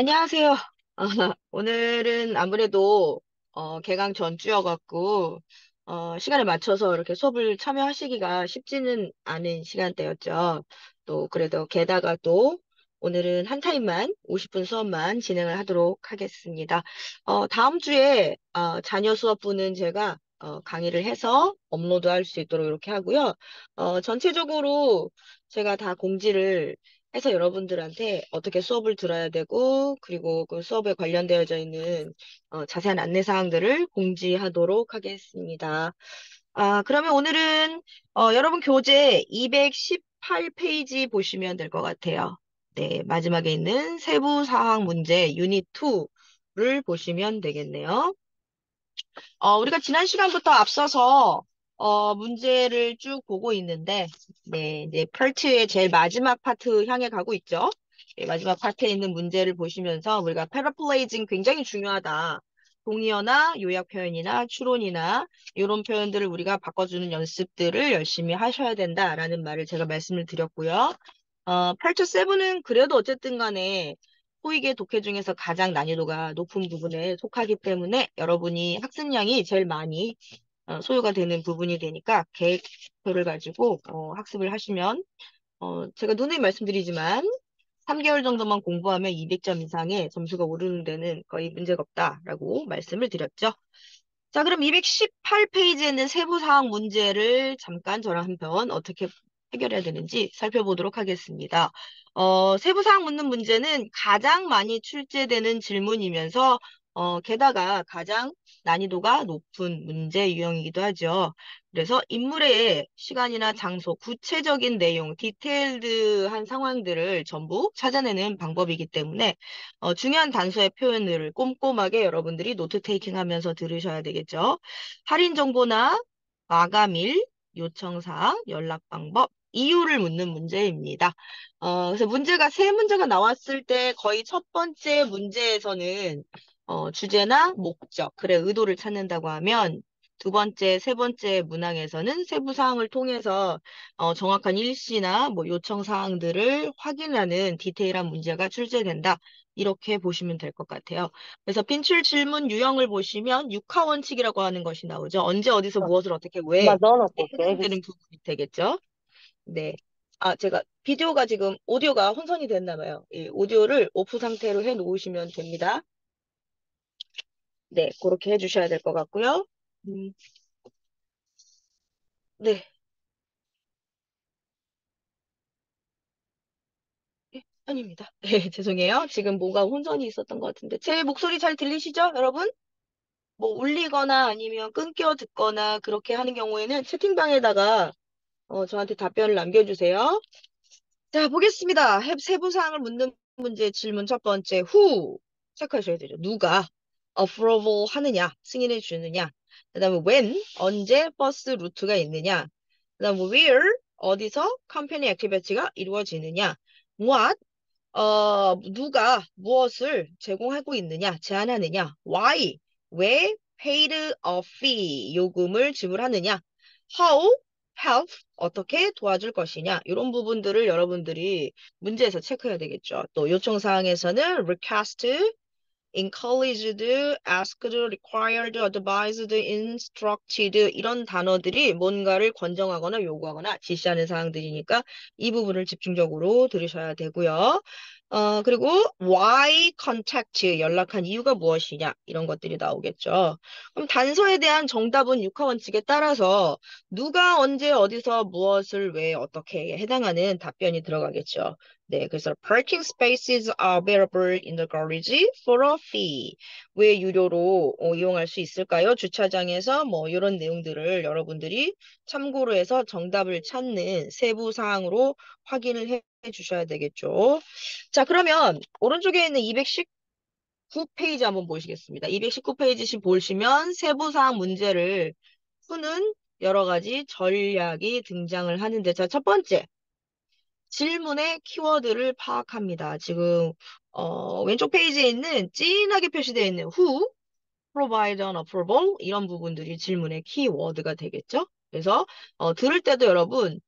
안녕하세요. 오늘은 아무래도 개강 전주여갖고 시간에 맞춰서 이렇게 수업을 참여하시기가 쉽지는 않은 시간대였죠. 또 그래도 게다가 또 오늘은 한 타임만 50분 수업만 진행을 하도록 하겠습니다. 다음 주에 자녀 수업부는 제가 강의를 해서 업로드할 수 있도록 이렇게 하고요. 전체적으로 제가 다 공지를 해서 여러분들한테 어떻게 수업을 들어야 되고, 그리고 그 수업에 관련되어져 있는 자세한 안내 사항들을 공지하도록 하겠습니다. 그러면 오늘은 여러분 교재 218페이지 보시면 될 것 같아요. 네, 마지막에 있는 세부 사항 문제 유닛 2를 보시면 되겠네요. 우리가 지난 시간부터 앞서서 문제를 쭉 보고 있는데, 네, 이제 펄트의 제일 마지막 파트 향해 가고 있죠. 네, 마지막 파트에 있는 문제를 보시면서 우리가 패러플레이징 굉장히 중요하다. 동의어나 요약 표현이나 추론이나 이런 표현들을 우리가 바꿔주는 연습들을 열심히 하셔야 된다라는 말을 제가 말씀을 드렸고요. 펄트 7은 그래도 어쨌든 간에 토익의 독해 중에서 가장 난이도가 높은 부분에 속하기 때문에 여러분이 학습량이 제일 많이 소요가 되는 부분이 되니까 계획표를 가지고 학습을 하시면 제가 누누이 말씀드리지만 3개월 정도만 공부하면 200점 이상의 점수가 오르는 데는 거의 문제가 없다라고 말씀을 드렸죠. 자, 그럼 218페이지에 있는 세부사항 문제를 잠깐 저랑 한번 어떻게 해결해야 되는지 살펴보도록 하겠습니다. 세부사항 묻는 문제는 가장 많이 출제되는 질문이면서 게다가 가장 난이도가 높은 문제 유형이기도 하죠. 그래서 인물의 시간이나 장소, 구체적인 내용, 디테일드한 상황들을 전부 찾아내는 방법이기 때문에 중요한 단서의 표현을 꼼꼼하게 여러분들이 노트 테이킹 하면서 들으셔야 되겠죠. 할인 정보나 마감일, 요청사항, 연락 방법, 이유를 묻는 문제입니다. 그래서 문제가 세 문제가 나왔을 때 거의 첫 번째 문제에서는 주제나 목적, 그래 의도를 찾는다고 하면 두 번째, 세 번째 문항에서는 세부 사항을 통해서 정확한 일시나 뭐 요청 사항들을 확인하는 디테일한 문제가 출제된다. 이렇게 보시면 될 것 같아요. 그래서 빈출 질문 유형을 보시면 육하 원칙이라고 하는 것이 나오죠. 언제 어디서 무엇을 어떻게 엄마 왜 넣어놓고 올게. 해당되는 알겠어. 부분이 되겠죠. 네. 제가 비디오가 지금 오디오가 혼선이 됐나 봐요. 이 오디오를 오프 상태로 해 놓으시면 됩니다. 네, 그렇게 해주셔야 될 것 같고요. 음, 네. 예, 아닙니다. 네, 죄송해요. 지금 뭔가 혼선이 있었던 것 같은데. 제 목소리 잘 들리시죠, 여러분? 뭐 울리거나 아니면 끊겨 듣거나 그렇게 하는 경우에는 채팅방에다가 저한테 답변을 남겨주세요. 자, 보겠습니다. 세부사항을 묻는 문제 질문 첫 번째. who 체크하셔야 되죠. 누가 approval 하느냐, 승인해 주느냐. 그다음에 when 언제 버스 루트가 있느냐. 그다음에 where 어디서 컴퍼니 액티비티가 이루어지느냐. what 누가 무엇을 제공하고 있느냐, 제한하느냐. why 왜 paid a fee 요금을 지불하느냐. how help 어떻게 도와줄 것이냐. 이런 부분들을 여러분들이 문제에서 체크해야 되겠죠. 또 요청사항에서는 request, encouraged, asked, required, advised, instructed 이런 단어들이 뭔가를 권장하거나 요구하거나 지시하는 사항들이니까 이 부분을 집중적으로 들으셔야 되고요. 그리고 why contact 연락한 이유가 무엇이냐 이런 것들이 나오겠죠. 그럼 단서에 대한 정답은 육하 원칙에 따라서 누가 언제 어디서 무엇을 왜 어떻게 해당하는 답변이 들어가겠죠. 네, 그래서 parking spaces are available in the garage for a fee. 왜 유료로 이용할 수 있을까요? 주차장에서 뭐 이런 내용들을 여러분들이 참고로 해서 정답을 찾는 세부 사항으로 확인을 해 주셔야 되겠죠. 자, 그러면 오른쪽에 있는 219페이지 한번 보시겠습니다. 219페이지 보시면 세부 사항 문제를 푸는 여러 가지 전략이 등장을 하는데 자, 첫 번째. 질문의 키워드를 파악합니다. 지금 왼쪽 페이지에 있는 진하게 표시되어 있는 who, provide an approval 이런 부분들이 질문의 키워드가 되겠죠. 그래서 들을 때도 여러분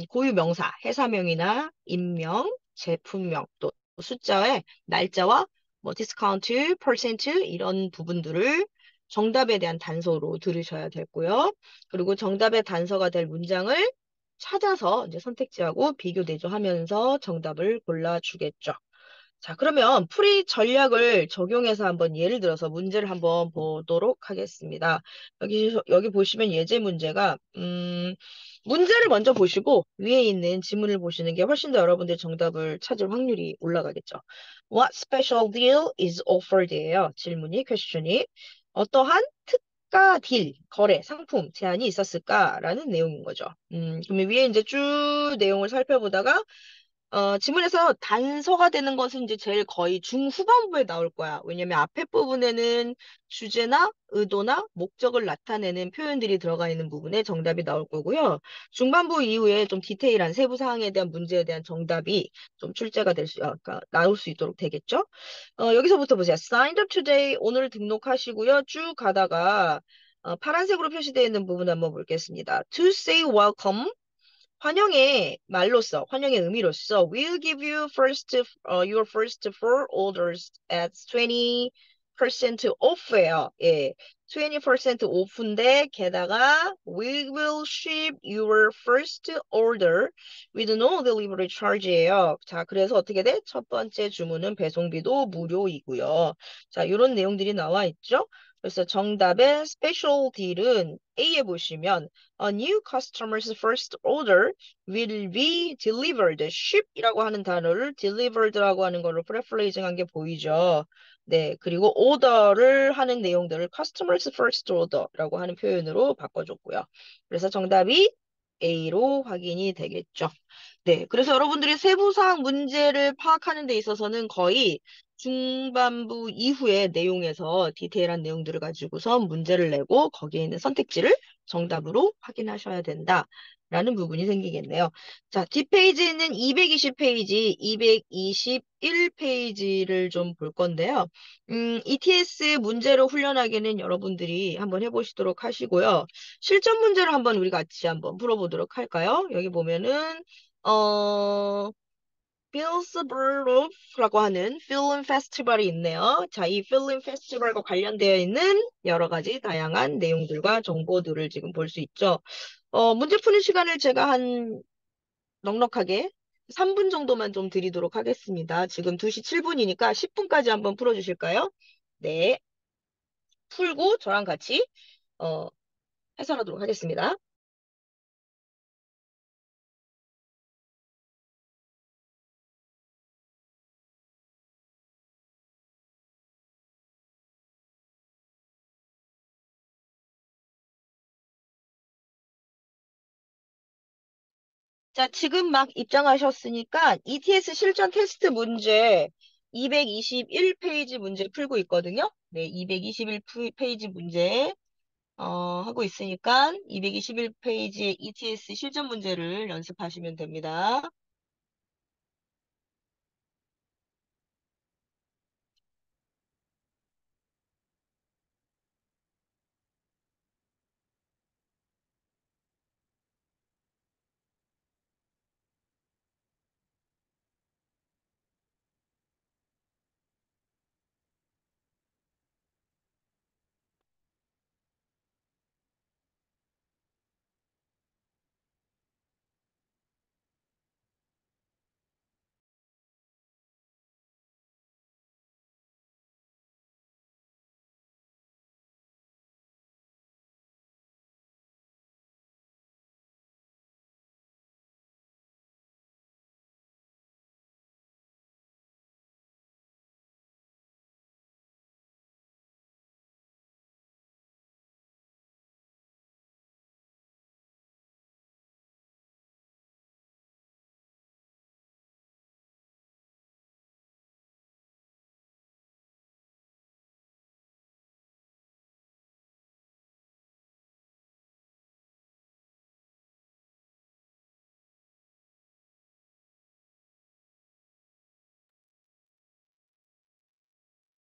고유 명사, 회사명이나 인명, 제품명 또 숫자에 날짜와 뭐 디스카운트, 퍼센트 이런 부분들을 정답에 대한 단서로 들으셔야 되고요. 그리고 정답의 단서가 될 문장을 찾아서 이제 선택지하고 비교 대조하면서 정답을 골라주겠죠. 자, 그러면 풀이 전략을 적용해서 한번 예를 들어서 문제를 한번 보도록 하겠습니다. 여기 보시면 예제 문제가, 문제를 먼저 보시고 위에 있는 지문을 보시는 게 훨씬 더 여러분들 정답을 찾을 확률이 올라가겠죠. What special deal is offered예요. 질문이, 퀘스천이. 어떠한 특가 딜, 거래, 상품, 제한이 있었을까라는 내용인 거죠. 그러면 위에 이제 쭉 내용을 살펴보다가 지문에서 단서가 되는 것은 이제 제일 거의 중후반부에 나올 거야. 왜냐면 앞에 부분에는 주제나 의도나 목적을 나타내는 표현들이 들어가 있는 부분에 정답이 나올 거고요. 중반부 이후에 좀 디테일한 세부 사항에 대한 문제에 대한 정답이 좀 출제가 그러니까 나올 수 있도록 되겠죠? 여기서부터 보세요. Signed up today. 오늘 등록하시고요. 쭉 가다가 파란색으로 표시되어 있는 부분 한번 보겠습니다. To say welcome. 환영의 말로써, 환영의 의미로써 we'll give you your first four orders at 20% off예요. 예. 20% off인데 게다가 we will ship your first order with no delivery charge예요. 자, 그래서 어떻게 돼? 첫 번째 주문은 배송비도 무료이고요. 자, 이런 내용들이 나와 있죠. 그래서 정답의 special deal은 A에 보시면 A new customer's first order will be delivered. ship이라고 하는 단어를 delivered라고 하는 걸로 프레플레이징한 게 보이죠. 네, 그리고 order를 하는 내용들을 customers first order라고 하는 표현으로 바꿔줬고요. 그래서 정답이 A로 확인이 되겠죠. 네, 그래서 여러분들이 세부사항 문제를 파악하는 데 있어서는 거의 중반부 이후의 내용에서 디테일한 내용들을 가지고서 문제를 내고 거기에 있는 선택지를 정답으로 확인하셔야 된다라는 부분이 생기겠네요. 자, 뒷페이지에는 220페이지, 221페이지를 좀 볼 건데요. ETS 문제로 훈련하기는 여러분들이 한번 해보시도록 하시고요. 실전 문제를 한번 우리 같이 한번 풀어보도록 할까요? 여기 보면은 필스버로프라고 하는 필름 페스티벌이 있네요. 자, 이 필름 페스티벌과 관련되어 있는 여러 가지 다양한 내용들과 정보들을 지금 볼 수 있죠. 문제 푸는 시간을 제가 한 넉넉하게 3분 정도만 좀 드리도록 하겠습니다. 지금 2시 7분이니까 10분까지 한번 풀어주실까요? 네, 풀고 저랑 같이 어, 해설하도록 하겠습니다. 자, 지금 막 입장하셨으니까 ETS 실전 테스트 문제 221페이지 문제 풀고 있거든요. 네, 221페이지 문제 하고 있으니까 221페이지의 ETS 실전 문제를 연습하시면 됩니다.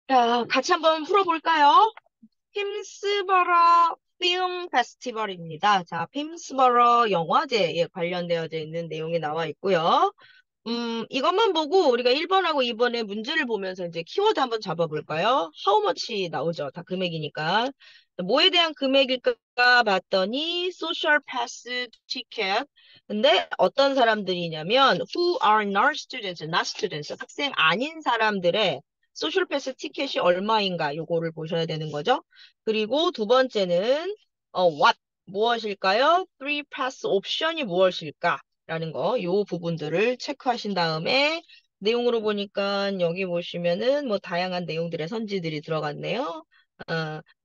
자, 같이 한번 풀어볼까요? 핌스버러 필름 페스티벌입니다. 자, 핌스버러 영화제에 관련되어져 있는 내용이 나와 있고요. 이것만 보고 우리가 1번하고 2번의 문제를 보면서 이제 키워드 한번 잡아볼까요? How much 나오죠. 다 금액이니까. 뭐에 대한 금액일까 봤더니 social pass ticket. 근데 어떤 사람들이냐면 who are not students, not students. 학생 아닌 사람들의 social pass 티켓이 얼마인가 요거를 보셔야 되는 거죠. 그리고 두 번째는 what 무엇일까요? Free pass 옵션이 무엇일까? 라는 거, 요 부분들을 체크하신 다음에 내용으로 보니까 여기 보시면은 뭐 다양한 내용들의 선지들이 들어갔네요.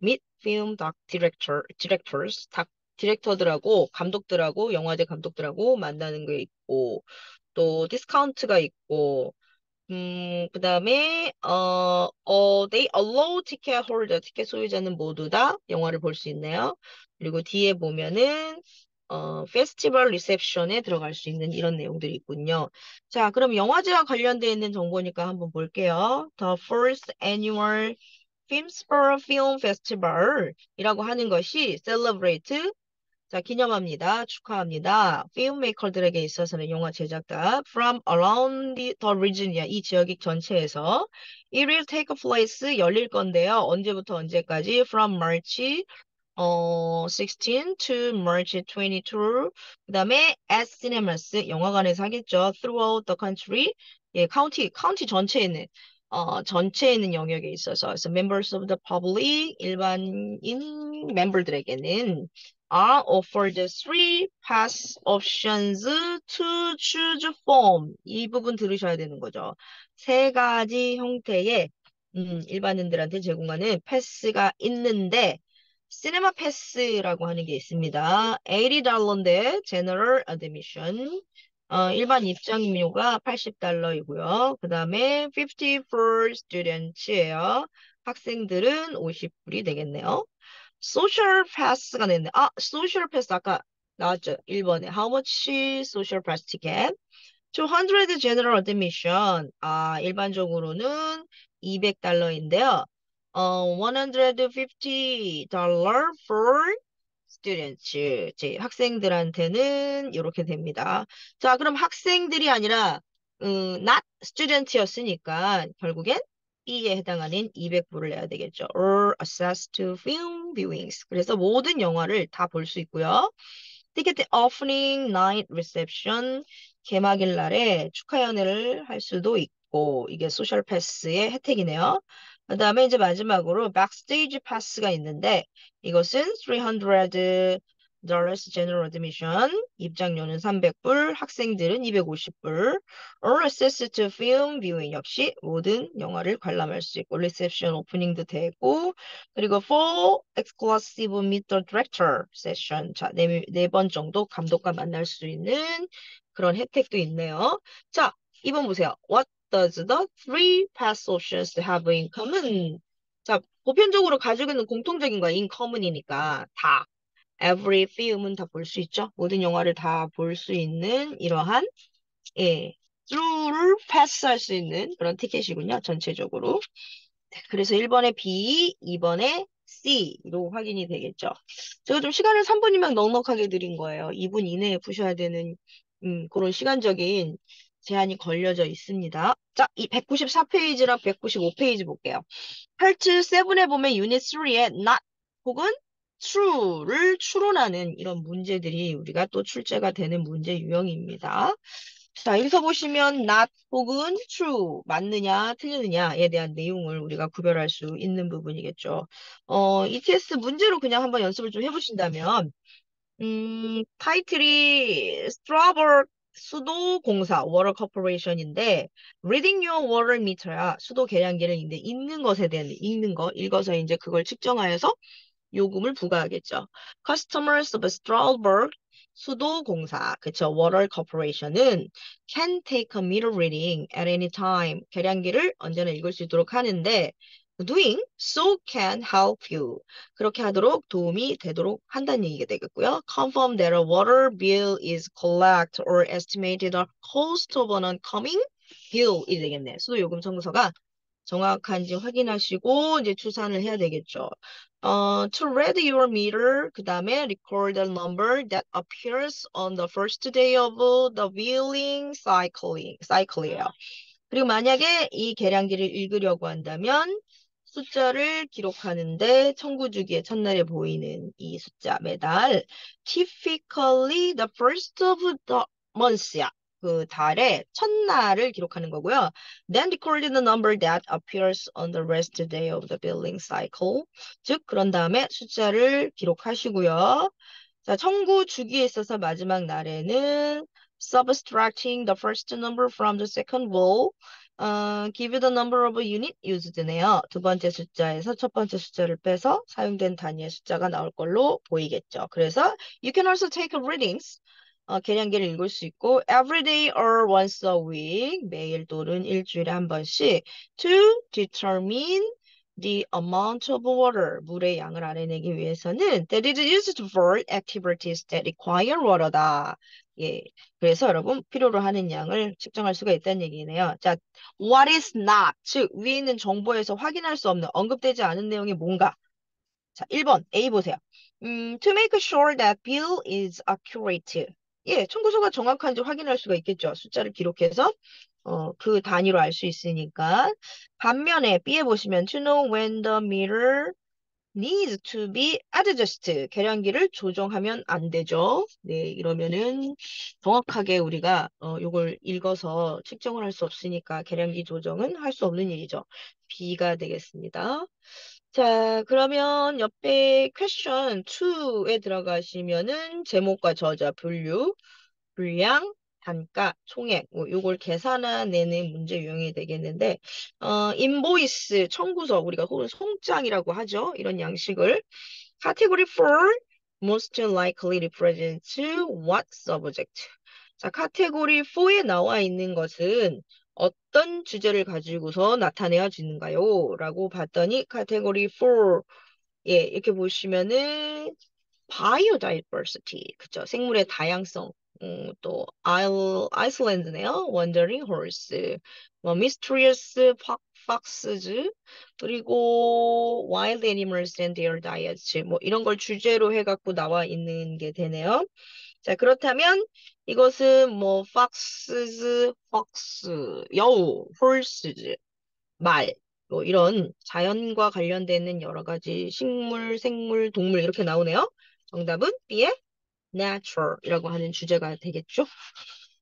Meet film doc directors, 디렉터들하고 감독들하고 영화제 감독들하고 만나는 게 있고 또 디스카운트가 있고 그다음에 they allow ticket holder, 티켓 소유자는 모두 다 영화를 볼 수 있네요. 그리고 뒤에 보면은 페스티벌 리셉션에 들어갈 수 있는 이런 내용들이 있군요. 자, 그럼 영화제와 관련되어 있는 정보니까 한번 볼게요. The first annual Filmspur Film Festival이라고 하는 것이 celebrate 자, 기념합니다. 축하합니다. 필메이커들에게 있어서는 영화 제작가 from around the region이야. 이 지역 전체에서 it will take place 열릴 건데요. 언제부터 언제까지? From March 16 to March 22. 그다음에 at cinemas 영화관에서 하겠죠. Throughout the country. 예, 카운티 전체에 있는 영역에 있어서 그래서 members of the public 일반인 멤버들에게는 are offered three pass options to choose from. 이 부분 들으셔야 되는 거죠. 세 가지 형태의 일반인들한테 제공하는 패스가 있는데 시네마 패스라고 하는 게 있습니다. $80인데 general admission 일반 입장료가 $80이고요. 그 다음에 50 for students예요. 학생들은 50불이 되겠네요. 소셜 패스가 됐네. 아, 소셜 패스 아까 나왔죠. 1번에. How much social pass ticket? 200 general admission. 아, 일반적으로는 $200인데요. 150 for students. 제 학생들한테는 이렇게 됩니다. 자, 그럼 학생들이 아니라 not student였으니까 결국엔 B에 해당하는 200불을 내야 되겠죠. Or access to film viewings. 그래서 모든 영화를 다 볼 수 있고요. 티켓 오프닝 나이트 리셉션 개막일 날에 축하 연회를 할 수도 있고 이게 소셜 패스의 혜택이네요. 그다음에 이제 마지막으로 백스테이지 패스가 있는데 이것은 300 dollars general admission 입장료는 300불 학생들은 250불 or access to film viewing 역시 모든 영화를 관람할 수 있고 리셉션 오프닝도 되고 그리고 for exclusive meet the director session 자, 네 번 정도 감독과 만날 수 있는 그런 혜택도 있네요. 자, 2번 보세요. What does the three pass options have in common? 자, 보편적으로 가지고 있는 공통적인 거야. in common이니까 다. every film은 다 볼 수 있죠. 모든 영화를 다 볼 수 있는 이러한 예, through를 패스할 수 있는 그런 티켓이군요. 전체적으로. 그래서 1번에 B, 2번에 C로 확인이 되겠죠. 제가 좀 시간을 3분이면 넉넉하게 드린 거예요. 2분 이내에 푸셔야 되는 그런 시간적인 제한이 걸려져 있습니다. 자, 이 194페이지랑 195페이지 볼게요. 파트 7에 보면 유닛 3에 not 혹은 true를 추론하는 이런 문제들이 우리가 또 출제가 되는 문제 유형입니다. 자, 여기서 보시면 not 혹은 true, 맞느냐, 틀리느냐에 대한 내용을 우리가 구별할 수 있는 부분이겠죠. ETS 문제로 그냥 한번 연습을 좀 해보신다면, 타이틀이 스트라버 수도공사, 워터 코퍼레이션인데, reading your water meter야, 수도 계량기를 이제 읽는 것에 대한, 읽는 거, 읽어서 이제 그걸 측정하여서 요금을 부과하겠죠. Customers of Strasbourg 수도공사, 그쵸, Water Corporation은 can take a meter reading at any time. 계량기를 언제나 읽을 수 있도록 하는데 doing so can help you. 그렇게 하도록 도움이 되도록 한다는 얘기가 되겠고요. Confirm that a water bill is collect or estimated the cost of an oncoming bill 이 되겠네. 수도요금 청구서가 정확한지 확인하시고 이제 추산을 해야 되겠죠. To read your meter, 그 다음에 record the number that appears on the first day of the billing cycle이에요. 그리고 만약에 이 계량기를 읽으려고 한다면 숫자를 기록하는데 청구주기의 첫날에 보이는 이 숫자 매달 typically the first of the month야. 그 달의 첫날을 기록하는 거고요. Then record the number that appears on the rest day of the billing cycle. 즉 그런 다음에 숫자를 기록하시고요. 자, 청구 주기에 있어서 마지막 날에는 subtracting the first number from the second row. give the number of unit used네요. 두 번째 숫자에서 첫 번째 숫자를 빼서 사용된 단위의 숫자가 나올 걸로 보이겠죠. 그래서 you can also take readings. 계량기를 읽을 수 있고 every day or once a week 매일 또는 일주일에 한 번씩 to determine the amount of water 물의 양을 알아내기 위해서는 that is used for activities that require water다. 예, 그래서 여러분 필요로 하는 양을 측정할 수가 있다는 얘기네요. 자, what is not 즉 위에 있는 정보에서 확인할 수 없는 언급되지 않은 내용이 뭔가. 자, 1번 A 보세요. To make sure that bill is accurate. 예, 청구서가 정확한지 확인할 수가 있겠죠. 숫자를 기록해서 그 단위로 알 수 있으니까. 반면에 B에 보시면 to know when the meter needs to be adjusted. 계량기를 조정하면 안 되죠. 네, 이러면은 정확하게 우리가 요걸 읽어서 측정을 할 수 없으니까 계량기 조정은 할 수 없는 일이죠. B가 되겠습니다. 자, 그러면 옆에 퀘스천 2에 들어가시면은 제목과 저자, 분류, 분량, 단가, 총액, 뭐 요걸 계산해내는 문제 유형이 되겠는데, 인보이스, 청구서, 우리가 혹은 송장이라고 하죠. 이런 양식을 Category 4, most likely represents what subject? 자, 카테고리 4에 나와 있는 것은 어떤 주제를 가지고서 나타내어지는가요? 라고 봤더니 카테고리 4, 예, 이렇게 보시면은 biodiversity, 그죠? 생물의 다양성, 또 아이슬란드네요. wandering horse, 뭐 mysterious foxes, 그리고 wild animals and their diets, 뭐 이런 걸 주제로 해갖고 나와 있는 게 되네요. 자, 그렇다면 이것은 뭐 foxes, fox, 여우, horses, 말, 뭐 이런 자연과 관련되는 여러 가지 식물, 생물, 동물 이렇게 나오네요. 정답은 B의 natur이라고 하는 주제가 되겠죠.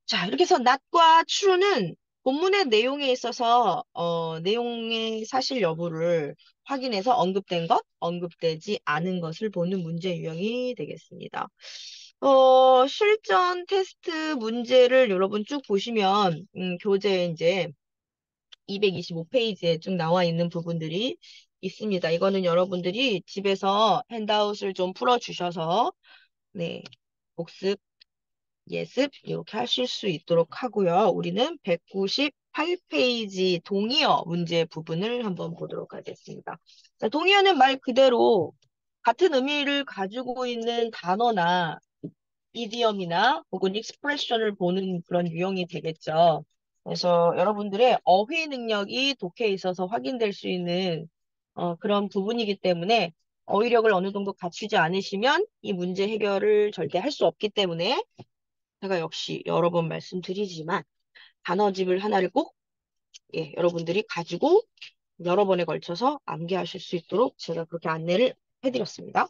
자, 이렇게 해서 not과 true는 본문의 내용에 있어서 내용의 사실 여부를 확인해서 언급된 것, 언급되지 않은 것을 보는 문제 유형이 되겠습니다. 실전 테스트 문제를 여러분 쭉 보시면 교재에 이제 225페이지에 쭉 나와 있는 부분들이 있습니다. 이거는 여러분들이 집에서 핸드아웃을 좀 풀어주셔서 네, 복습, 예습 이렇게 하실 수 있도록 하고요. 우리는 198페이지 동의어 문제 부분을 한번 보도록 하겠습니다. 자, 동의어는 말 그대로 같은 의미를 가지고 있는 단어나 이디엄이나 혹은 익스프레션을 보는 그런 유형이 되겠죠. 그래서 여러분들의 어휘 능력이 독해에 있어서 확인될 수 있는 그런 부분이기 때문에 어휘력을 어느 정도 갖추지 않으시면 이 문제 해결을 절대 할 수 없기 때문에 제가 역시 여러 번 말씀드리지만 단어집을 하나를 꼭 여러분들이 가지고 여러 번에 걸쳐서 암기하실 수 있도록 제가 그렇게 안내를 해드렸습니다.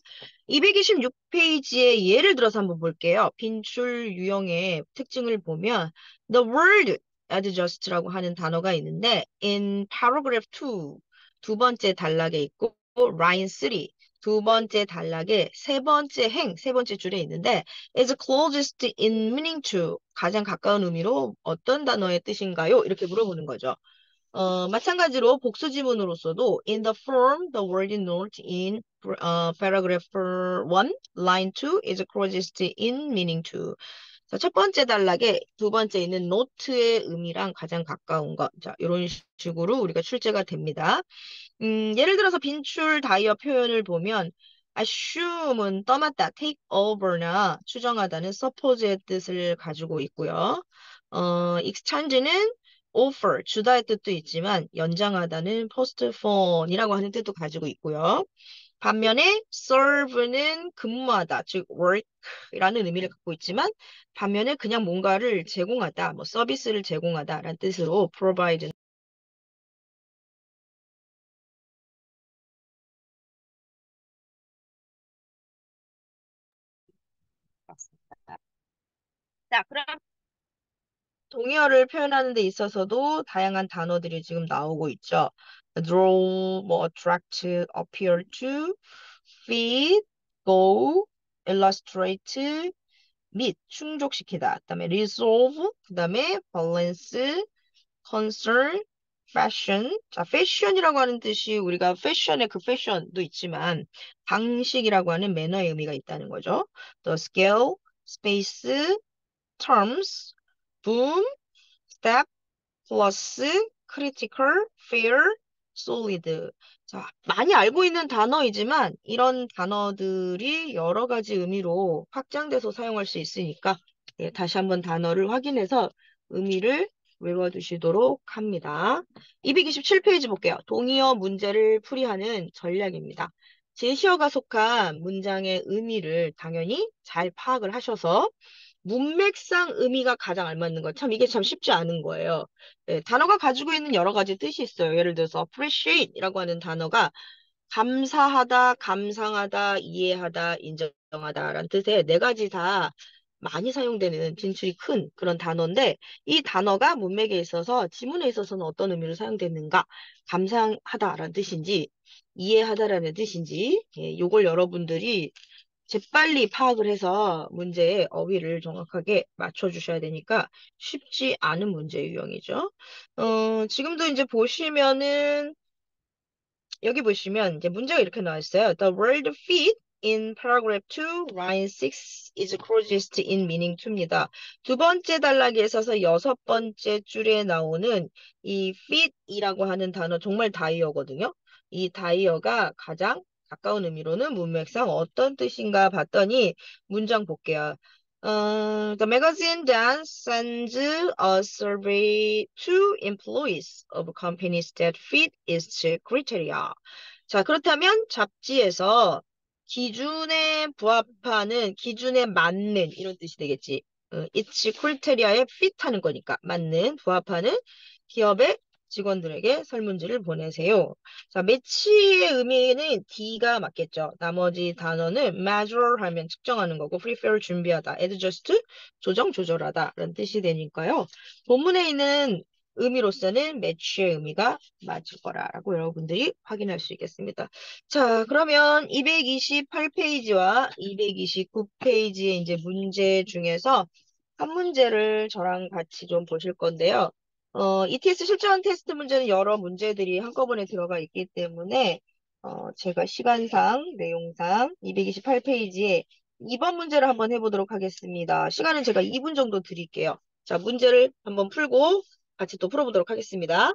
226페이지에 예를 들어서 한번 볼게요. 빈출 유형의 특징을 보면 the word adjust라고 하는 단어가 있는데 in paragraph 2 두 번째 단락에 있고 line 3 두 번째 단락에 세 번째 세 번째 줄에 있는데 is closest in meaning to 가장 가까운 의미로 어떤 단어의 뜻인가요? 이렇게 물어보는 거죠. 마찬가지로 복수 지문으로서도 in the form the word note in paragraph 1 line 2 is closest in meaning to. 자, 첫 번째 단락에 두 번째 있는 note의 의미랑 가장 가까운 것. 자, 이런 식으로 우리가 출제가 됩니다. 예를 들어서 빈출 다이어 표현을 보면 assume은 떠맡다, take over나 추정하다는 suppose의 뜻을 가지고 있고요. exchange는 offer, 주다의 뜻도 있지만 연장하다는 postpone이라고 하는 뜻도 가지고 있고요. 반면에 serve는 근무하다, 즉 work라는 의미를 갖고 있지만 반면에 그냥 뭔가를 제공하다, 뭐 서비스를 제공하다라는 뜻으로 provide. 자, 그럼 동의어를 표현하는 데 있어서도 다양한 단어들이 지금 나오고 있죠. draw, 뭐 attract, appear to, feed, go, illustrate, meet, 충족시키다. 그다음에 resolve, 그다음에 balance, concern, fashion. 자, fashion이라고 하는 뜻이 우리가 fashion의 그 fashion도 있지만 방식이라고 하는 매너의 의미가 있다는 거죠. the scale, space, terms, boom, step, 플러스 크리티컬, fair, solid. 자, 많이 알고 있는 단어이지만 이런 단어들이 여러 가지 의미로 확장돼서 사용할 수 있으니까 예, 다시 한번 단어를 확인해서 의미를 외워두시도록 합니다. 227페이지 볼게요. 동의어 문제를 풀이하는 전략입니다. 제시어가 속한 문장의 의미를 당연히 잘 파악을 하셔서 문맥상 의미가 가장 알맞는 건 참 이게 참 쉽지 않은 거예요. 예, 단어가 가지고 있는 여러 가지 뜻이 있어요. 예를 들어서 appreciate이라고 하는 단어가 감사하다, 감상하다, 이해하다, 인정하다라는 뜻의 네 가지 다 많이 사용되는 진출이 큰 그런 단어인데 이 단어가 문맥에 있어서 지문에 있어서는 어떤 의미로 사용됐는가? 감상하다라는 뜻인지 이해하다라는 뜻인지 요걸 여러분들이 재빨리 파악을 해서 문제의 어휘를 정확하게 맞춰주셔야 되니까 쉽지 않은 문제 유형이죠. 지금도 이제 보시면은 여기 보시면 이제 문제가 이렇게 나와 있어요. The word fit in paragraph 2, line 6 is closest in meaning to입니다. 두 번째 단락에 있어서 여섯 번째 줄에 나오는 이 fit이라고 하는 단어 정말 다이어거든요. 이 다이어가 가장 가까운 의미로는 문맥상 어떤 뜻인가 봤더니 문장 볼게요. The magazine then sends a survey to employees of companies that fit its criteria. 자, 그렇다면 잡지에서 기준에 부합하는, 기준에 맞는 이런 뜻이 되겠지. its criteria에 fit하는 거니까 맞는, 부합하는 기업의 직원들에게 설문지를 보내세요. 자, 매치의 의미는 D가 맞겠죠. 나머지 단어는 measure 하면 측정하는 거고, prepare 준비하다, adjust 조정 조절하다 라는 뜻이 되니까요. 본문에 있는 의미로서는 매치의 의미가 맞을 거라고 여러분들이 확인할 수 있겠습니다. 자, 그러면 228페이지와 229페이지의 이제 문제 중에서 한 문제를 저랑 같이 좀 보실 건데요. ETS 실전 테스트 문제는 여러 문제들이 한꺼번에 들어가 있기 때문에 제가 시간상, 내용상 228페이지에 2번 문제를 한번 해보도록 하겠습니다. 시간은 제가 2분 정도 드릴게요. 자, 문제를 한번 풀고 같이 또 풀어보도록 하겠습니다.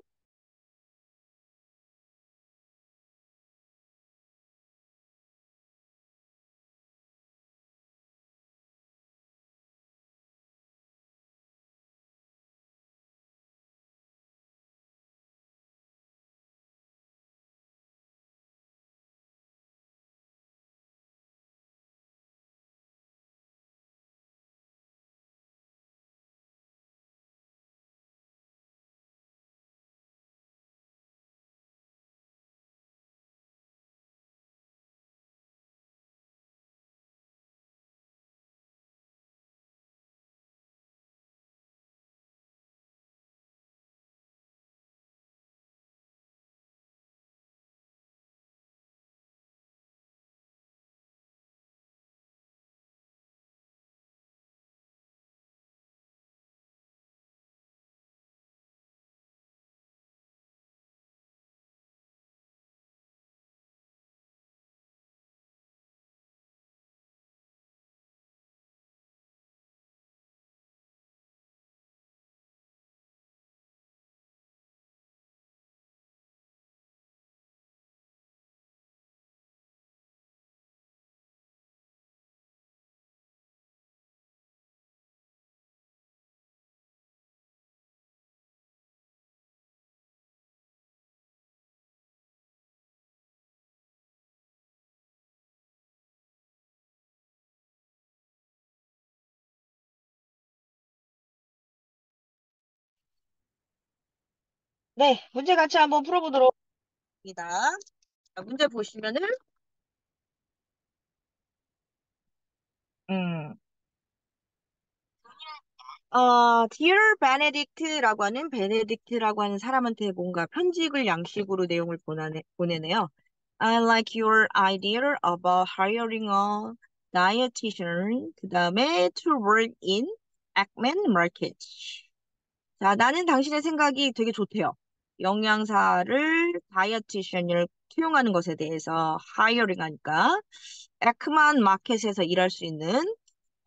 네, 문제 같이 한번 풀어보도록 하겠습니다. 자, 문제 보시면은, 음, Dear Benedict라고 하는 베네딕트라고 하는 사람한테 뭔가 편지글 양식으로 내용을 보내네요. I like your idea about hiring a dietitian. 그 다음에 to work in Ekman Market. 자, 나는 당신의 생각이 되게 좋대요. 영양사를 다이어티션을 채용하는 것에 대해서 hiring 하니까 에크만 마켓에서 일할 수 있는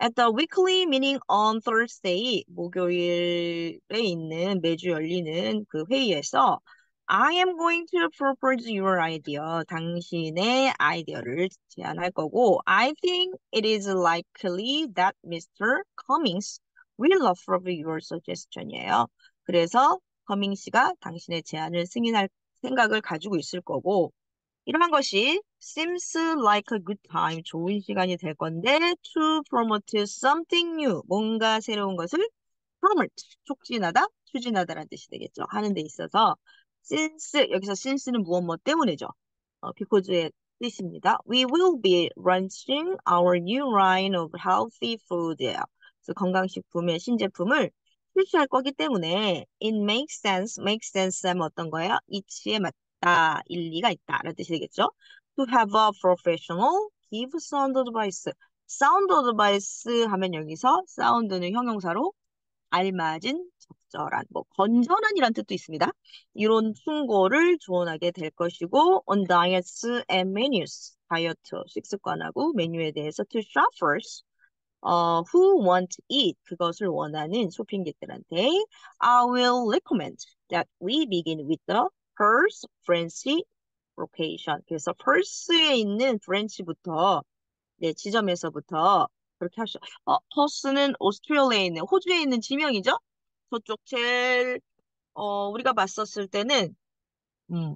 at the weekly meeting on Thursday 목요일에 있는 매주 열리는 그 회의에서 I am going to propose your idea. 당신의 아이디어를 제안할 거고 I think it is likely that Mr. Cummings will approve your suggestion이에요. 그래서 커밍 씨가 당신의 제안을 승인할 생각을 가지고 있을 거고 이러한 것이 seems like a good time, 좋은 시간이 될 건데 to promote something new, 뭔가 새로운 것을 promote, 촉진하다, 추진하다라는 뜻이 되겠죠. 하는 데 있어서 since, 여기서 since는 무엇 뭐 때문에죠. because의 뜻입니다. We will be launching our new line of healthy food. 그래서 건강식품의 신제품을 출시할 거기 때문에 it makes sense 하면 어떤 거예요? 이치에 맞다, 일리가 있다 라는 뜻이 되겠죠. To have a professional give sound advice. sound advice 하면 여기서 sound는 형용사로 알맞은, 적절한, 뭐 건전한이란 뜻도 있습니다. 이런 충고를 조언하게 될 것이고 on diets and menus, 다이어트 식습관하고 메뉴에 대해서 to shoppers, who want it, 그것을 원하는 쇼핑객들한테 I will recommend that we begin with the first French location. 그래서 first에 있는 프렌치부터 네, 지점에서부터 그렇게 하시죠. 퍼스는 오스트레일리아에 있는, 호주에 있는 지명이죠? 저쪽 제일, 우리가 봤었을 때는,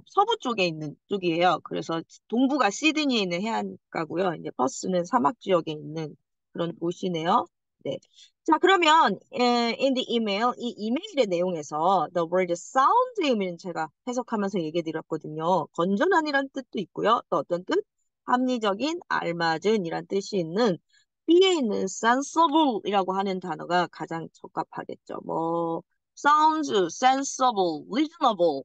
서부 쪽에 있는 쪽이에요. 그래서 동부가 시드니에 있는 해안가고요. 이제 퍼스는 사막 지역에 있는 그런 도시네요. 네. 자, 그러면, in the email, 이 이메일의 내용에서 the word sound의 의미는 제가 해석하면서 얘기해 드렸거든요. 건전한이란 뜻도 있고요. 또 어떤 뜻? 합리적인, 알맞은이란 뜻이 있는 B에 있는 sensible이라고 하는 단어가 가장 적합하겠죠. 뭐, sounds, sensible, reasonable,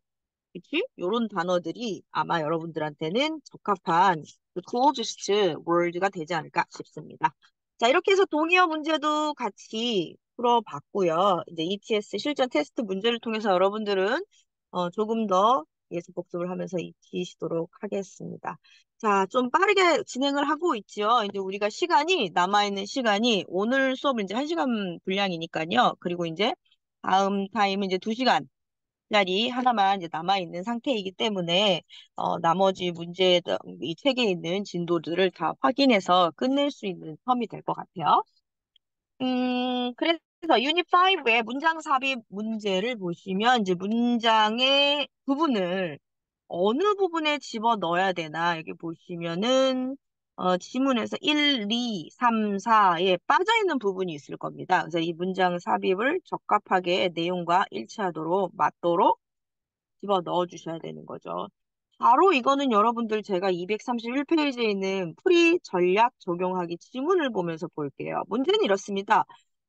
그치? 요런 단어들이 아마 여러분들한테는 적합한 그 closest word가 되지 않을까 싶습니다. 자, 이렇게 해서 동의어 문제도 같이 풀어봤고요. 이제 ETS 실전 테스트 문제를 통해서 여러분들은 조금 더 예습 복습을 하면서 익히시도록 하겠습니다. 자, 좀 빠르게 진행을 하고 있죠. 이제 우리가 시간이, 남아있는 시간이 오늘 수업은 이제 1시간 분량이니까요. 그리고 이제 다음 타임은 이제 2시간. 자리 하나만 이제 남아있는 상태이기 때문에 나머지 문제 이 책에 있는 진도들을 다 확인해서 끝낼 수 있는 텀이 될 것 같아요. 그래서 유닛 5의 문장 삽입 문제를 보시면 이제 문장의 부분을 어느 부분에 집어 넣어야 되나 여기 보시면은 지문에서 1, 2, 3, 4에 빠져 있는 부분이 있을 겁니다. 그래서 이 문장 삽입을 적합하게 내용과 일치하도록 맞도록 집어 넣어 주셔야 되는 거죠. 바로 이거는 여러분들 제가 231페이지에 있는 풀이 전략 적용하기 지문을 보면서 볼게요. 문제는 이렇습니다.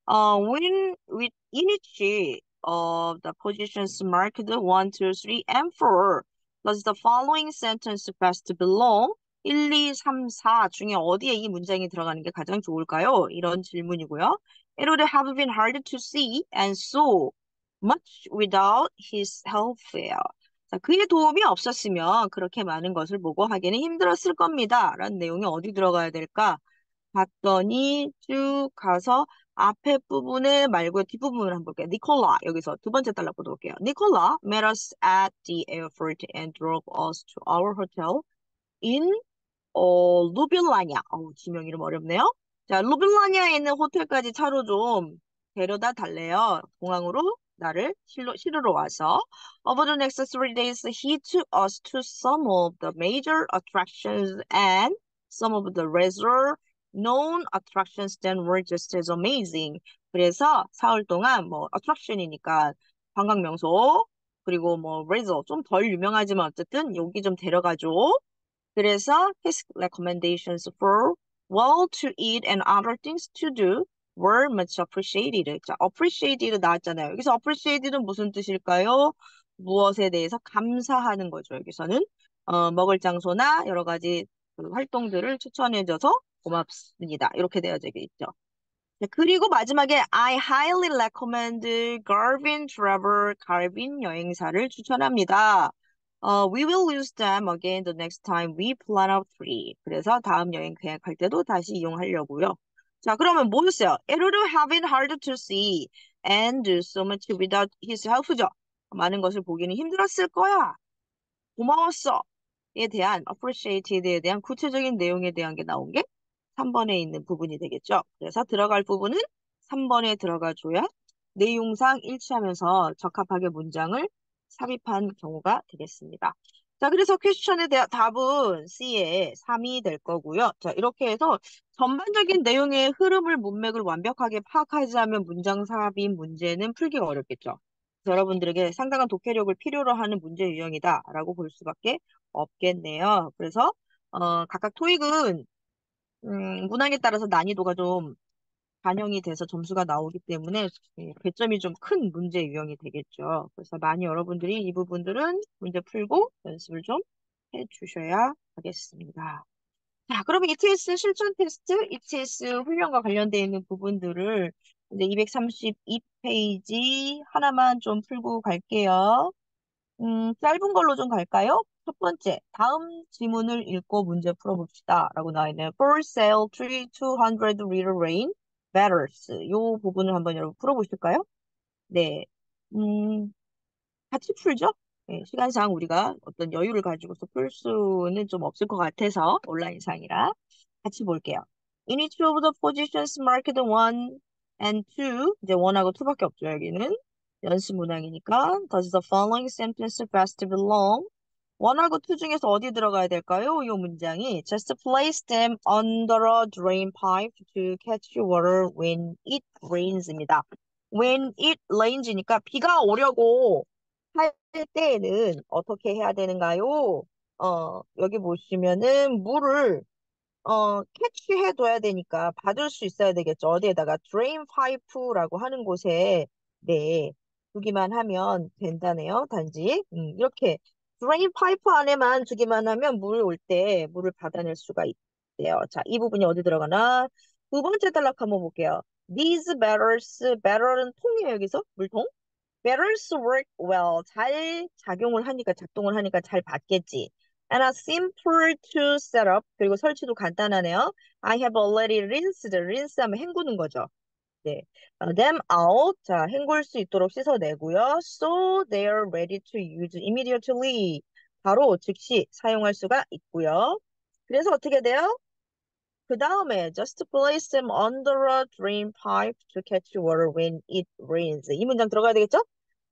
When with in each of the positions marked 1, 2, 3, and 4, does the following sentence best belong? 1, 2, 3, 4 중에 어디에 이 문장이 들어가는 게 가장 좋을까요? 이런 질문이고요. It would have been hard to see and so much without his help. 자, 그의 도움이 없었으면 그렇게 많은 것을 보고 하기는 힘들었을 겁니다. 라는 내용이 어디 들어가야 될까? 봤더니 쭉 가서 앞에 부분에 말고 뒷부분을 한번 볼게요. 니콜라, 여기서 두 번째 달락 보도록 할게요. 니콜라 met us at the airport and drove us to our hotel in 루빌라냐. 지명 이름 어렵네요. 자, 루빌라냐에 있는 호텔까지 차로 좀 데려다 달래요. 공항으로 나를 실으러 와서. Over the next 3 days, he took us to some of the major attractions and some of the lesser known attractions that were just as amazing. 그래서 사흘 동안 뭐 attraction이니까 관광 명소, 그리고 뭐 result 좀 덜 유명하지만 어쨌든 여기 좀 데려가줘. 그래서 his recommendations for well to eat and other things to do were much appreciated. 자, appreciated 나왔잖아요. 여기서 appreciated는 무슨 뜻일까요? 무엇에 대해서 감사하는 거죠. 여기서는 먹을 장소나 여러 가지 그 활동들을 추천해줘서 고맙습니다. 이렇게 되어져 있죠. 네, 그리고 마지막에 I highly recommend Garvin Travel, 갈빈 여행사를 추천합니다. We will use them again the next time we plan our trip. 그래서 다음 여행 계획할 때도 다시 이용하려고요. 자, 그러면 뭐였어요? It would have been hard to see and do so much without his help죠. 많은 것을 보기는 힘들었을 거야. 고마웠어. 에 대한 appreciated에 대한 구체적인 내용에 대한 게 나온 게 3번에 있는 부분이 되겠죠. 그래서 들어갈 부분은 3번에 들어가 줘야 내용상 일치하면서 적합하게 문장을 삽입한 경우가 되겠습니다. 자, 그래서 퀘스천의 답은 C의 3이 될 거고요. 자, 이렇게 해서 전반적인 내용의 흐름을 문맥을 완벽하게 파악하지 않으면 문장 삽입 문제는 풀기가 어렵겠죠. 여러분들에게 상당한 독해력을 필요로 하는 문제 유형이다라고 볼 수밖에 없겠네요. 그래서 각각 토익은 문항에 따라서 난이도가 좀 반영이 돼서 점수가 나오기 때문에 배점이 좀 큰 문제 유형이 되겠죠. 그래서 많이 여러분들이 이 부분들은 문제 풀고 연습을 좀 해주셔야 하겠습니다. 자, 그러면 ETS 실전 테스트, ETS 훈련과 관련되어 있는 부분들을 이제 232페이지 하나만 좀 풀고 갈게요. 짧은 걸로 좀 갈까요? 첫 번째, 다음 지문을 읽고 문제 풀어봅시다. 라고 나와 있네요. For sale, 200 liter rain barrels. 요 부분을 한번 여러분 풀어보실까요? 네. 음, 같이 풀죠? 네, 시간상 우리가 어떤 여유를 가지고서 풀 수는 좀 없을 것 같아서 온라인상이라 같이 볼게요. In each of the positions marked 1 and 2, 이제 1하고 2밖에 없죠, 여기는. 연습 문항이니까 does the following sentence best belong? 1하고 2 중에서 어디 들어가야 될까요? 이 문장이 just place them under a drain pipe to catch water when it rains입니다. When it rains니까 비가 오려고 할 때에는 어떻게 해야 되는가요? 여기 보시면은 물을 캐치해둬야 되니까 받을 수 있어야 되겠죠. 어디에다가 drain pipe라고 하는 곳에 네 두기만 하면 된다네요. 단지 이렇게 drain pipe 안에만 두기만 하면 물 올 때 물을 받아낼 수가 있대요. 자, 이 부분이 어디 들어가나? 두 번째 단락 한번 볼게요. These barrels, barrel은 통이에요, 여기서 물통. Barrels work well. 잘 작용을 하니까, 작동을 하니까 잘 받겠지. And a simple to set up. 그리고 설치도 간단하네요. I have already rinsed. rinse 하면 헹구는 거죠. 네. them out. 자, 헹굴 수 있도록 씻어내고요. So they are ready to use immediately. 바로 즉시 사용할 수가 있고요. 그래서 어떻게 돼요? 그 다음에 just place them under a drain pipe to catch water when it rains. 이 문장 들어가야 되겠죠?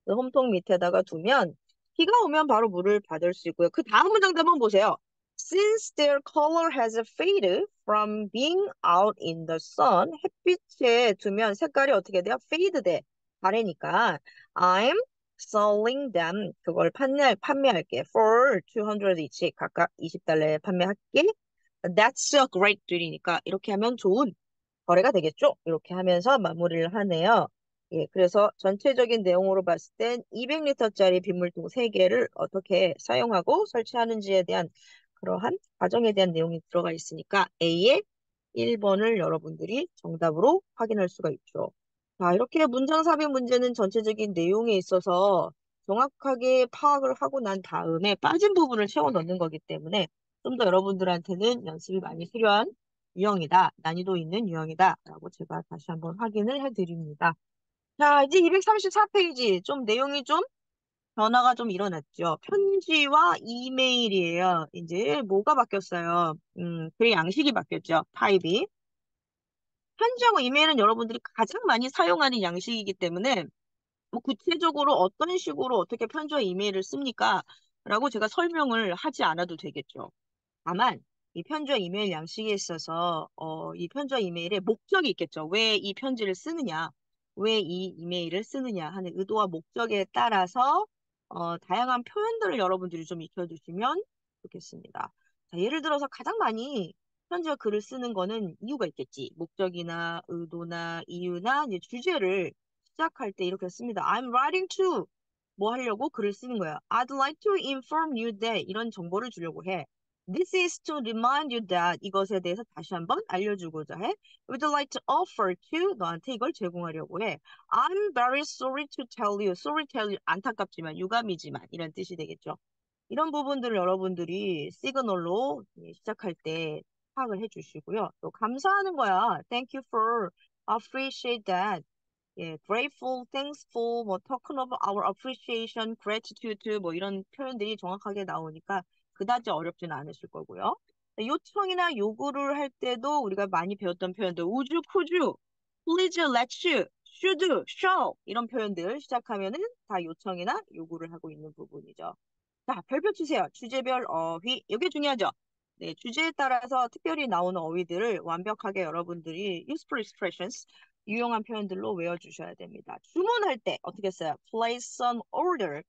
홈통 밑에다가 두면 비가 오면 바로 물을 받을 수 있고요. 그 다음 문장도 한번 보세요. Since their color has faded from being out in the sun, 햇빛에 두면 색깔이 어떻게 돼요? fade 돼. 바래니까 I'm selling them. 그걸 판매할게. For 200 each. 각각 20달러에 판매할게. That's a great deal이니까 이렇게 하면 좋은 거래가 되겠죠? 이렇게 하면서 마무리를 하네요. 예, 그래서 전체적인 내용으로 봤을 땐 200리터짜리 빗물통 3개를 어떻게 사용하고 설치하는지에 대한 그러한 과정에 대한 내용이 들어가 있으니까 A의 1번을 여러분들이 정답으로 확인할 수가 있죠. 자, 이렇게 문장 삽입 문제는 전체적인 내용에 있어서 정확하게 파악을 하고 난 다음에 빠진 부분을 채워 넣는 거기 때문에 좀 더 여러분들한테는 연습이 많이 필요한 유형이다, 난이도 있는 유형이다라고 제가 다시 한번 확인을 해드립니다. 자, 이제 234페이지 좀 내용이 좀 변화가 좀 일어났죠. 편지와 이메일이에요. 이제 뭐가 바뀌었어요? 그 양식이 바뀌었죠. 타입이. 편지하고 이메일은 여러분들이 가장 많이 사용하는 양식이기 때문에 뭐 구체적으로 어떤 식으로 어떻게 편지와 이메일을 씁니까? 라고 제가 설명을 하지 않아도 되겠죠. 다만 이 편지와 이메일 양식에 있어서 이 편지와 이메일에 목적이 있겠죠. 왜 이 편지를 쓰느냐, 왜 이 이메일을 쓰느냐 하는 의도와 목적에 따라서 다양한 표현들을 여러분들이 좀 익혀두시면 좋겠습니다. 자, 예를 들어서 가장 많이 편지와 글을 쓰는 거는 이유가 있겠지. 목적이나 의도나 이유나 이제 주제를 시작할 때 이렇게 씁니다. I'm writing to 뭐 하려고 글을 쓰는 거야. I'd like to inform you that 이런 정보를 주려고 해. This is to remind you that 이것에 대해서 다시 한번 알려주고자 해. Would like to offer to 너한테 이걸 제공하려고 해. I'm very sorry to tell you. Sorry tell you. 안타깝지만 유감이지만 이런 뜻이 되겠죠. 이런 부분들을 여러분들이 시그널로 시작할 때 파악을 해주시고요. 또 감사하는 거야. Thank you for appreciate that. 예, grateful, thankful, 뭐 talking of our appreciation, gratitude 뭐 이런 표현들이 정확하게 나오니까 그다지 어렵지는 않으실 거고요. 요청이나 요구를 할 때도 우리가 많이 배웠던 표현들 would you, could you, please, let you, should, shall 이런 표현들 시작하면은 다 요청이나 요구를 하고 있는 부분이죠. 자, 별표 주세요. 주제별 어휘. 이게 중요하죠. 네, 주제에 따라서 특별히 나오는 어휘들을 완벽하게 여러분들이 useful expressions, 유용한 표현들로 외워주셔야 됩니다. 주문할 때 어떻게 써요? place an order.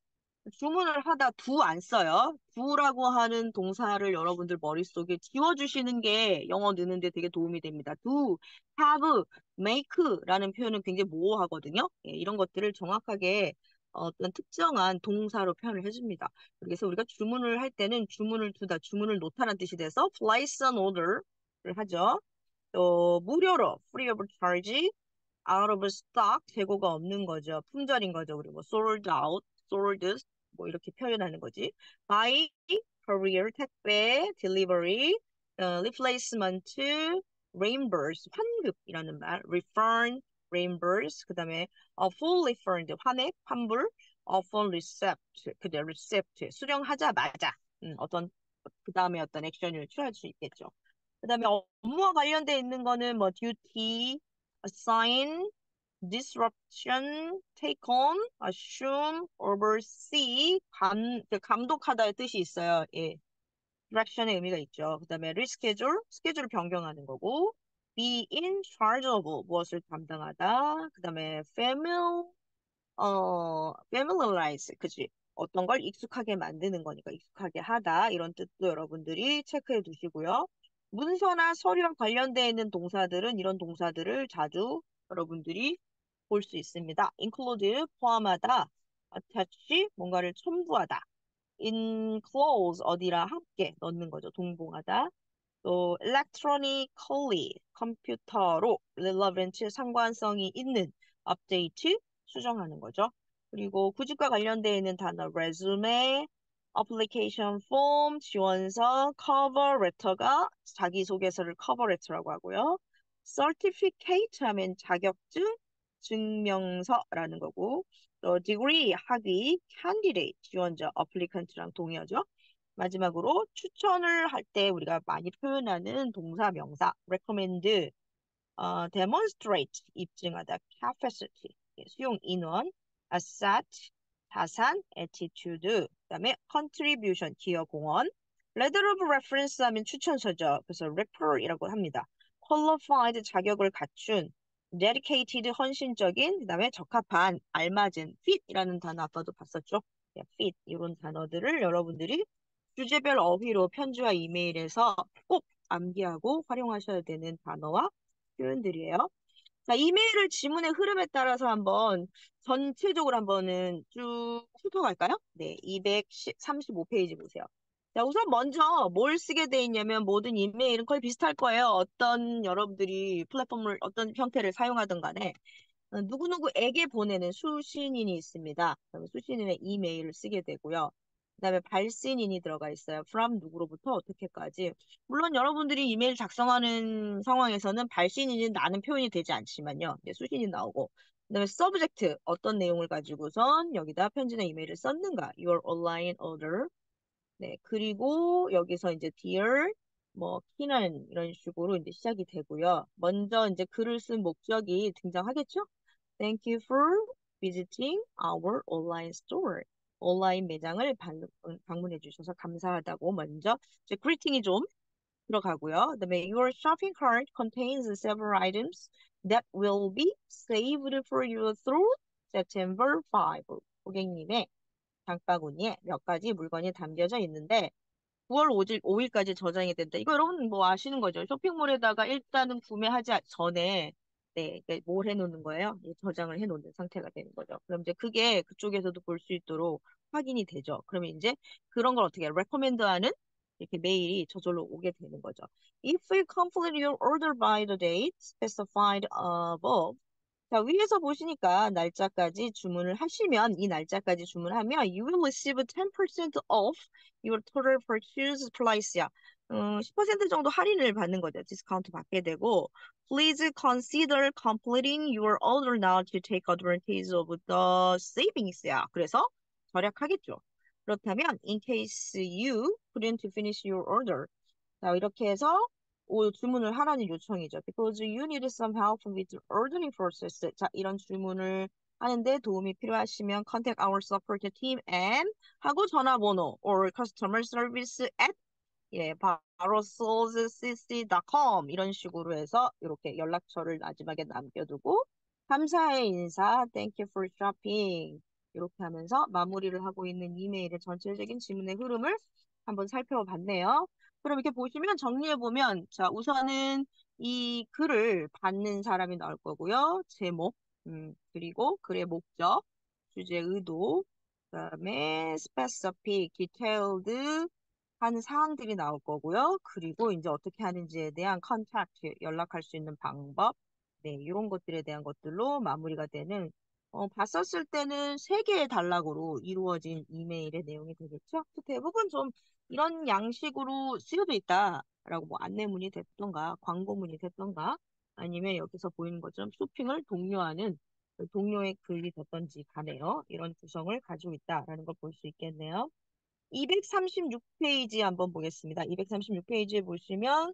주문을 하다 do 안 써요. do라고 하는 동사를 여러분들 머릿속에 지워주시는 게 영어 느는데 되게 도움이 됩니다. do, have, make라는 표현은 굉장히 모호하거든요. 예, 이런 것들을 정확하게 어떤 특정한 동사로 표현을 해줍니다. 그래서 우리가 주문을 할 때는 주문을 두다, 주문을 놓다라는 뜻이 돼서 place an order를 하죠. 또 무료로 free of charge, out of stock 재고가 없는 거죠. 품절인 거죠. 우리 뭐 sold out, sold 뭐 이렇게 표현하는 거지. by courier 택배, delivery, replacement, reimburse 환급이라는 말, refund, reimburse 그다음에 full refund 환액, 환불, upon receipt 그다음 receipt 수령하자마자 어떤 그다음에 어떤 액션을 취할 수 있겠죠. 그다음에 업무와 관련돼 있는 거는 뭐 duty, assign, disruption, take on, assume, oversee, 감독하다의 뜻이 있어요. 예, direction의 의미가 있죠. 그다음에 reschedule, 스케줄을 변경하는 거고, be in charge of 무엇을 담당하다. 그다음에 familiarize, 그치? 어떤 걸 익숙하게 만드는 거니까 익숙하게 하다 이런 뜻도 여러분들이 체크해 두시고요. 문서나 서류와 관련되어 있는 동사들은 이런 동사들을 자주 여러분들이 볼 수 있습니다. include 포함하다, attach 뭔가를 첨부하다, enclose 어디라 함께 넣는 거죠. 동봉하다. 또 electronically 컴퓨터로 relevant 상관성이 있는 update 수정하는 거죠. 그리고 구직과 관련되어 있는 단어 resume, application form, 지원서, cover letter가 자기소개서를 cover letter라고 하고요. certificate 하면 자격증, 증명서라는 거고 또 degree 학위, candidate 지원자, applicant랑 동의어죠. 마지막으로 추천을 할 때 우리가 많이 표현하는 동사, 명사, recommend, demonstrate, 입증하다, capacity, 수용 인원, asset, 자산, attitude, 그다음에 contribution, 기여 공헌, letter of reference 하면 추천서죠. 그래서 refer이라고 합니다. qualified, 자격을 갖춘, dedicated, 헌신적인, 그다음에 적합한, 알맞은, fit이라는 단어 아까도 봤었죠. fit 이런 단어들을 여러분들이 주제별 어휘로 편지와 이메일에서 꼭 암기하고 활용하셔야 되는 단어와 표현들이에요. 자, 이메일을 지문의 흐름에 따라서 한번 전체적으로 한번은 쭉 훑어갈까요? 네, 235페이지 보세요. 자, 우선 먼저 뭘 쓰게 돼 있냐면 모든 이메일은 거의 비슷할 거예요. 어떤 여러분들이 플랫폼을 어떤 형태를 사용하든 간에 누구누구에게 보내는 수신인이 있습니다. 그럼 수신인의 이메일을 쓰게 되고요. 그다음에 발신인이 들어가 있어요. from 누구로부터 어떻게까지. 물론 여러분들이 이메일 작성하는 상황에서는 발신인이 나는 표현이 되지 않지만요. 이제 수신이 나오고. 그다음에 subject 어떤 내용을 가지고선 여기다 편지나 이메일을 썼는가. Your online order. 네, 그리고 여기서 이제 dear, 뭐 키는 이런 식으로 이제 시작이 되고요. 먼저 이제 글을 쓴 목적이 등장하겠죠? Thank you for visiting our online store. 온라인 매장을 방문해 주셔서 감사하다고 먼저 이제 greeting이 좀 들어가고요. 그다음에 your shopping cart contains several items that will be saved for you through September 5. 고객님의 장바구니에 몇 가지 물건이 담겨져 있는데 9월 5일까지 저장이 된다. 이거 여러분 뭐 아시는 거죠? 쇼핑몰에다가 일단은 구매하지 전에 네, 뭘 해놓는 거예요? 예, 저장을 해놓는 상태가 되는 거죠. 그럼 이제 그게 그쪽에서도 볼 수 있도록 확인이 되죠. 그러면 이제 그런 걸 어떻게 레코멘드하는 이렇게 메일이 저절로 오게 되는 거죠. If you complete your order by the date specified above, 자, 위에서 보시니까 날짜까지 주문을 하시면, 이 날짜까지 주문하면 you will receive 10% off your total purchase price야. 10% 정도 할인을 받는 거죠. 디스카운트 받게 되고 please consider completing your order now to take advantage of the savings야. 그래서 절약하겠죠. 그렇다면 in case you couldn't finish your order, 자, 이렇게 해서 주문을 하라는 요청이죠. Because you need some help with the ordering process. 자, 이런 주문을 하는데 도움이 필요하시면 contact our support team and 하고 전화번호 or customer service at 예, 바로 soulscc.com 이런 식으로 해서 이렇게 연락처를 마지막에 남겨두고 감사의 인사, thank you for shopping 이렇게 하면서 마무리를 하고 있는 이메일의 전체적인 지문의 흐름을 한번 살펴봤네요. 그럼 이렇게 보시면 정리해보면 자 우선은 이 글을 받는 사람이 나올 거고요. 제목, 그리고 글의 목적, 주제 의도, 그다음에 specific, detailed 하는 사항들이 나올 거고요. 그리고 이제 어떻게 하는지에 대한 컨택트, 연락할 수 있는 방법, 네, 이런 것들에 대한 것들로 마무리가 되는, 봤었을 때는 세 개의 단락으로 이루어진 이메일의 내용이 되겠죠. 대부분 좀 이런 양식으로 쓰여져 있다라고 뭐 안내문이 됐던가, 광고문이 됐던가, 아니면 여기서 보이는 것처럼 쇼핑을 독려하는 그 동료의 글이 됐던지 간에요. 이런 구성을 가지고 있다라는 걸 볼 수 있겠네요. 236페이지 한번 보겠습니다. 236페이지에 보시면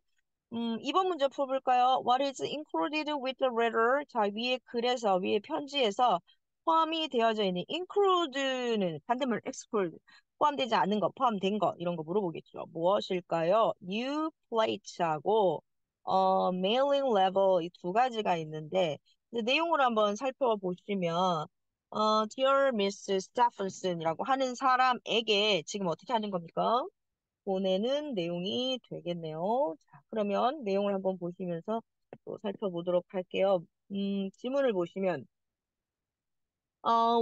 이번 문제 풀어볼까요? What is included with the letter? 자, 위에 글에서, 위에 편지에서 포함이 되어져 있는 include는 반대말 exclude, 포함되지 않은 거, 포함된 거, 이런 거 물어보겠죠. 무엇일까요? New plate하고 mailing level 이 두 가지가 있는데 이제 내용을 한번 살펴보시면 Dear Miss Stephenson이라고 하는 사람에게 지금 어떻게 하는 겁니까? 보내는 내용이 되겠네요. 자, 그러면 내용을 한번 보시면서 또 살펴보도록 할게요. 지문을 보시면,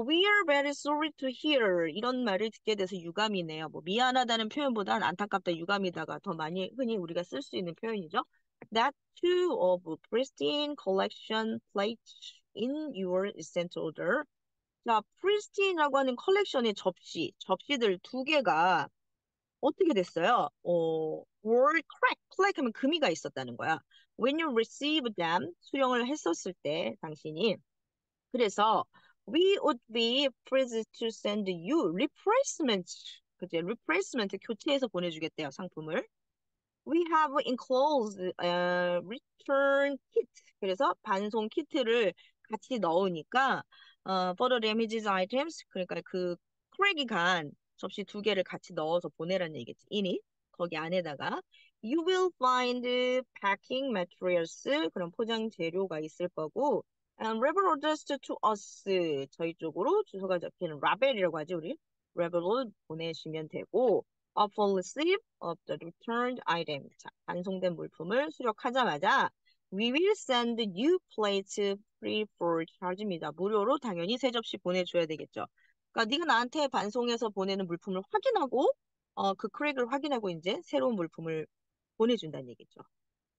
We are very sorry to hear 이런 말을 듣게 돼서 유감이네요. 뭐 미안하다는 표현보단 안타깝다, 유감이다가 더 많이 흔히 우리가 쓸 수 있는 표현이죠. That two of pristine collection plates in your sent order. 자, 프리스틴이라고 하는 컬렉션의 접시들 두 개가 어떻게 됐어요? were crack 하면 금이가 있었다는 거야. When you receive them, 수령을 했었을 때, 당신이. 그래서, we would be pleased to send you replacement. 그치? replacement 교체해서 보내주겠대요, 상품을. We have enclosed return kit. 그래서 반송 키트를 같이 넣으니까 for the damaged items 그러니까 그 크랙이 간 접시 두 개를 같이 넣어서 보내라는 얘기겠지. 이니 거기 안에다가 you will find packing materials 그런 포장 재료가 있을 거고 and rebel addressed to us 저희 쪽으로 주소가 적히는 라벨이라고 하죠 우리 rebel로 보내시면 되고 upon receipt of the returned item. 자, 반송된 물품을 수령하자마자 we will send you plate free for charge입니다. 무료로 당연히 새 접시 보내줘야 되겠죠. 그러니까 네가 나한테 반송해서 보내는 물품을 확인하고 그 크랙을 확인하고 이제 새로운 물품을 보내준다는 얘기죠.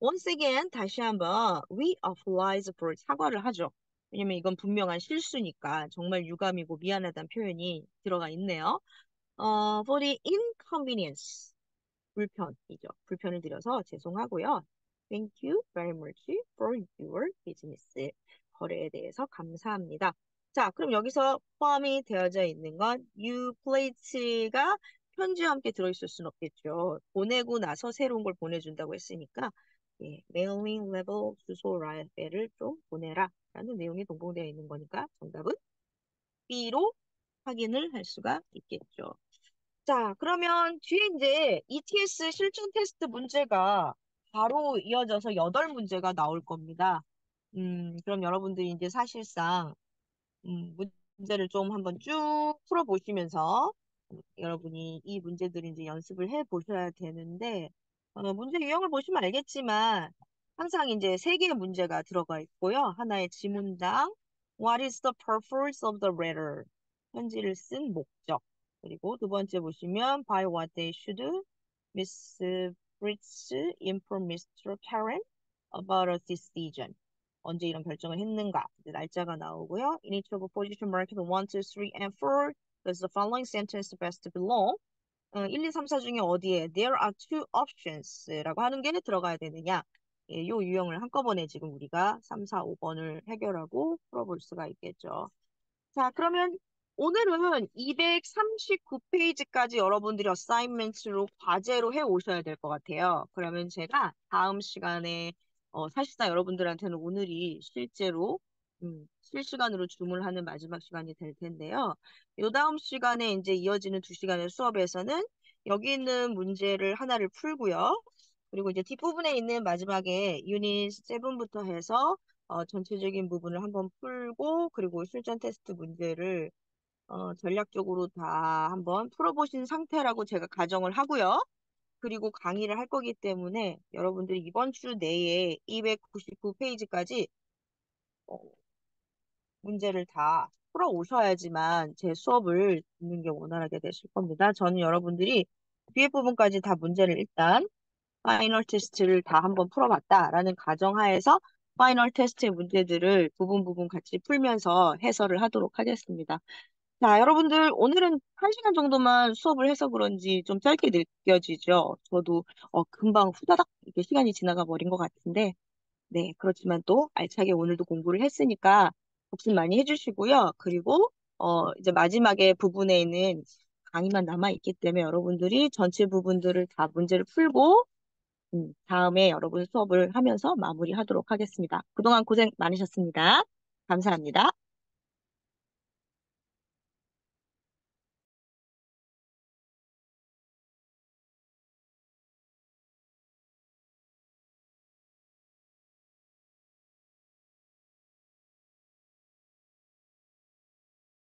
Once again, 다시 한번 we apologize for 사과를 하죠. 왜냐면 이건 분명한 실수니까 정말 유감이고 미안하다는 표현이 들어가 있네요. for the inconvenience. 불편이죠. 불편을 드려서 죄송하고요. Thank you very much for your business. 거래에 대해서 감사합니다. 자, 그럼 여기서 포함이 되어져 있는 건 you plate가 편지와 함께 들어있을 수는 없겠죠. 보내고 나서 새로운 걸 보내준다고 했으니까 예, mailing level 주소 라벨을 좀 보내라 라는 내용이 동봉되어 있는 거니까 정답은 B로 확인을 할 수가 있겠죠. 자, 그러면 뒤에 이제 ETS 실전 테스트 문제가 바로 이어져서 8문제가 나올 겁니다. 그럼 여러분들이 이제 사실상 문제를 좀 한번 쭉 풀어보시면서 여러분이 이 문제들을 이제 연습을 해 보셔야 되는데, 문제 유형을 보시면 알겠지만, 항상 이제 세 개의 문제가 들어가 있고요. 하나의 지문당, What is the purpose of the letter? 편지를 쓴 목적. 그리고 두 번째 보시면, By what day should Miss Fritz inform Mr. Karen about a decision? 언제 이런 결정을 했는가? 이제 날짜가 나오고요. In each of position marked 1, 2, 3, and 4, does the following sentence best belong? 1, 2, 3, 4 중에 어디에 there are two options라고 하는 게 들어가야 되느냐? 예, 요 유형을 한꺼번에 지금 우리가 3, 4, 5번을 해결하고 풀어볼 수가 있겠죠. 자, 그러면 오늘은 239페이지까지 여러분들이 어사이먼트로 과제로 해 오셔야 될 것 같아요. 그러면 제가 다음 시간에 사실상 여러분들한테는 오늘이 실제로 실시간으로 주문하는 마지막 시간이 될 텐데요. 요 다음 시간에 이제 이어지는 2시간의 수업에서는 여기 있는 문제를 하나를 풀고요. 그리고 이제 뒷부분에 있는 마지막에 유닛 7부터 해서 전체적인 부분을 한번 풀고 그리고 실전 테스트 문제를 전략적으로 다 한번 풀어보신 상태라고 제가 가정을 하고요. 그리고 강의를 할 거기 때문에 여러분들이 이번 주 내에 299페이지까지 문제를 다 풀어 오셔야지만 제 수업을 듣는 게 원활하게 되실 겁니다. 저는 여러분들이 뒤에 부분까지 다 문제를 일단 파이널 테스트를 다 한번 풀어봤다라는 가정하에서 파이널 테스트의 문제들을 부분 부분 같이 풀면서 해설을 하도록 하겠습니다. 자, 여러분들 오늘은 1시간 정도만 수업을 해서 그런지 좀 짧게 느껴지죠? 저도 금방 후다닥 이렇게 시간이 지나가 버린 것 같은데 네, 그렇지만 또 알차게 오늘도 공부를 했으니까 복습 많이 해주시고요. 그리고 이제 마지막에 부분에 있는 강의만 남아있기 때문에 여러분들이 전체 부분들을 다 문제를 풀고 다음에 여러분 수업을 하면서 마무리하도록 하겠습니다. 그동안 고생 많으셨습니다. 감사합니다.